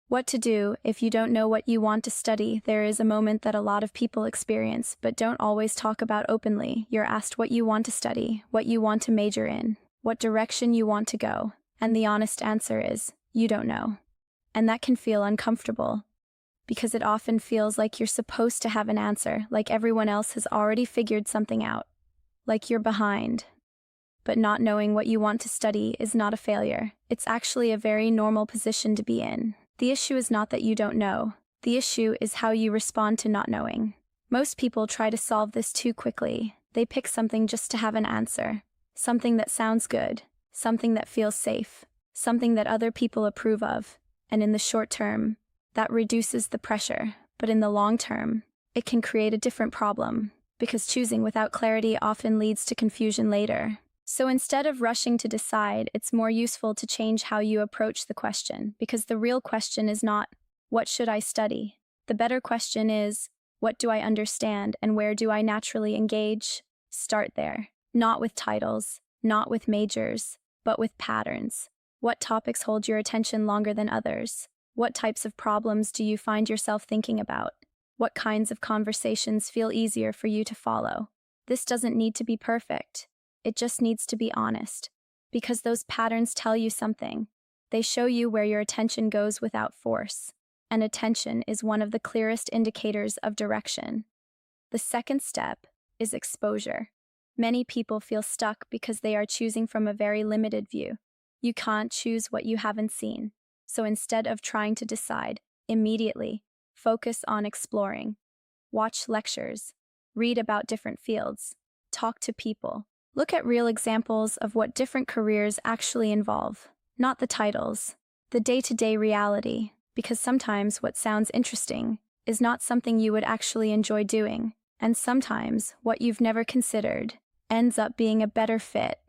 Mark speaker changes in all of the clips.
Speaker 1: What to do if you don't know what you want to study. There is a moment that a lot of people experience, but don't always talk about openly. You're asked what you want to study, what you want to major in, what direction you want to go, and the honest answer is, you don't know. And that can feel uncomfortable, because it often feels like you're supposed to have an answer, like everyone else has already figured something out, like you're behind. But not knowing what you want to study is not a failure. It's actually a very normal position to be in. The issue is not that you don't know. The issue is how you respond to not knowing. Most people try to solve this too quickly. They pick something just to have an answer. Something that sounds good. Something that feels safe. Something that other people approve of. And in the short term, that reduces the pressure. But in the long term, it can create a different problem, because choosing without clarity often leads to confusion later. So instead of rushing to decide, it's more useful to change how you approach the question, because the real question is not, what should I study? The better question is, what do I understand and where do I naturally engage? Start there. Not with titles, not with majors, but with patterns. What topics hold your attention longer than others? What types of problems do you find yourself thinking about? What kinds of conversations feel easier for you to follow? This doesn't need to be perfect. It just needs to be honest, because those patterns tell you something. They show you where your attention goes without force, and attention is one of the clearest indicators of direction. The second step is exposure. Many people feel stuck because they are choosing from a very limited view. You can't choose what you haven't seen, so instead of trying to decide immediately, focus on exploring. Watch lectures, read about different fields, talk to people. Look at real examples of what different careers actually involve, not the titles, the day-to-day reality, because sometimes what sounds interesting is not something you would actually enjoy doing, and sometimes what you've never considered ends up being a better fit.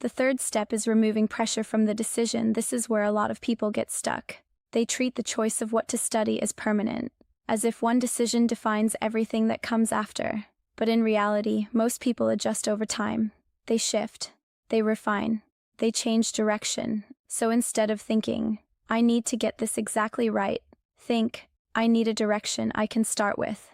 Speaker 1: The third step is removing pressure from the decision. This is where a lot of people get stuck. They treat the choice of what to study as permanent, as if one decision defines everything that comes after. But in reality, most people adjust over time. They shift, they refine, they change direction. So instead of thinking, I need to get this exactly right, think, I need a direction I can start with.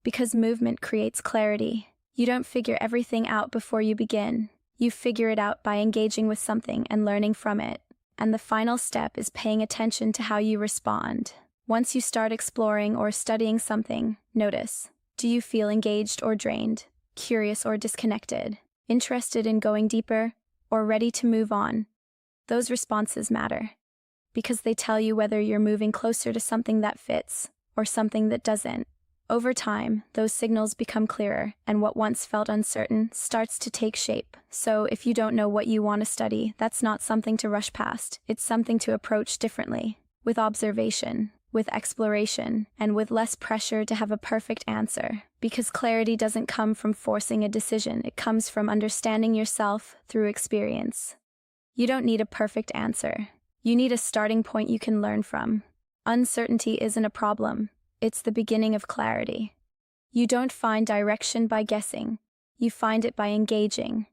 Speaker 1: Because movement creates clarity. You don't figure everything out before you begin. You figure it out by engaging with something and learning from it. And the final step is paying attention to how you respond. Once you start exploring or studying something, notice. Do you feel engaged or drained? Curious or disconnected? Interested in going deeper, or ready to move on? Those responses matter, because they tell you whether you're moving closer to something that fits, or something that doesn't. Over time, those signals become clearer, and what once felt uncertain starts to take shape. So if you don't know what you want to study, that's not something to rush past. It's something to approach differently, with observation, with exploration, and with less pressure to have a perfect answer. Because clarity doesn't come from forcing a decision, it comes from understanding yourself through experience. You don't need a perfect answer. You need a starting point you can learn from. Uncertainty isn't a problem, it's the beginning of clarity. You don't find direction by guessing, you find it by engaging.